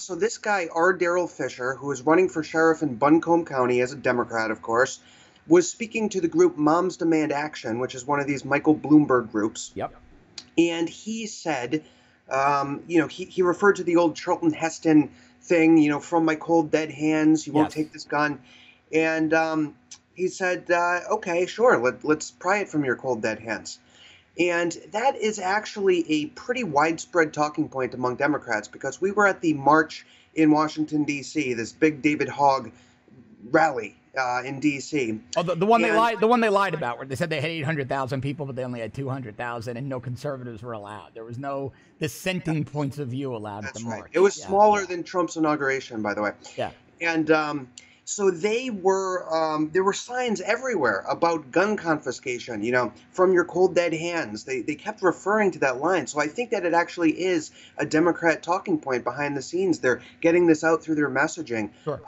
So this guy, R. Daryl Fisher, who is running for sheriff in Buncombe County as a Democrat, of course, was speaking to the group Moms Demand Action, which is one of these Michael Bloomberg groups. Yep. And he said, he referred to the old Charlton Heston thing, from my cold dead hands, you won't Yes. take this gun. And he said, okay, sure, let's pry it from your cold dead hands. And that is actually a pretty widespread talking point among Democrats because we were at the march in Washington, D.C., this big David Hogg rally in D.C. Oh, the one they lied about, where they said they had 800,000 people, but they only had 200,000, and no conservatives were allowed. There was no dissenting points of view allowed at the march. It was smaller than Trump's inauguration, by the way. Yeah. And so there were signs everywhere about gun confiscation, from your cold dead hands. They kept referring to that line. So I think that it actually is a Democrat talking point behind the scenes. They're getting this out through their messaging. Sure.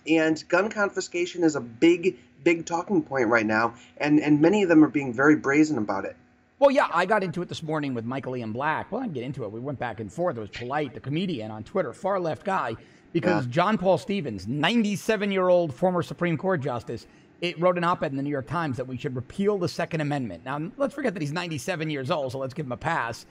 And gun confiscation is a big talking point right now. And many of them are being very brazen about it. Well, yeah, I got into it this morning with Michael Ian Black. Well, I didn't get into it. We went back and forth. It was Polite, the comedian on Twitter, far left guy. Because John Paul Stevens, 97-year-old former Supreme Court justice, wrote an op-ed in the New York Times that we should repeal the Second Amendment. Now, let's forget that he's 97 years old, so let's give him a pass.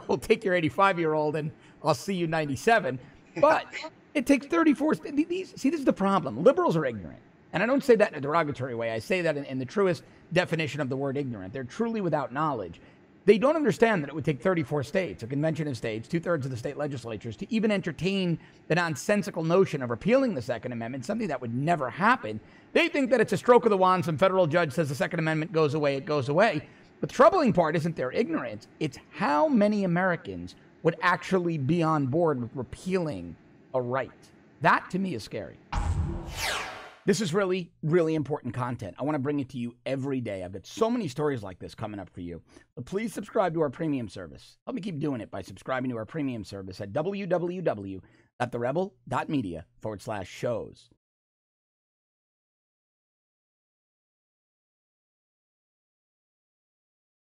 We'll take your 85-year-old and I'll see you 97. But it takes 34. This is the problem. Liberals are ignorant. And I don't say that in a derogatory way. I say that in the truest definition of the word ignorant. They're truly without knowledge. They don't understand that it would take 34 states, a convention of states, 2/3 of the state legislatures, to even entertain the nonsensical notion of repealing the Second Amendment, something that would never happen. They think that it's a stroke of the wand. Some federal judge says the Second Amendment goes away, it goes away. But the troubling part isn't their ignorance. It's how many Americans would actually be on board with repealing a right. That, to me, is scary. This is really, really important content. I want to bring it to you every day. I've got so many stories like this coming up for you. But please subscribe to our premium service. Help me keep doing it by subscribing to our premium service at www.therebel.media/shows.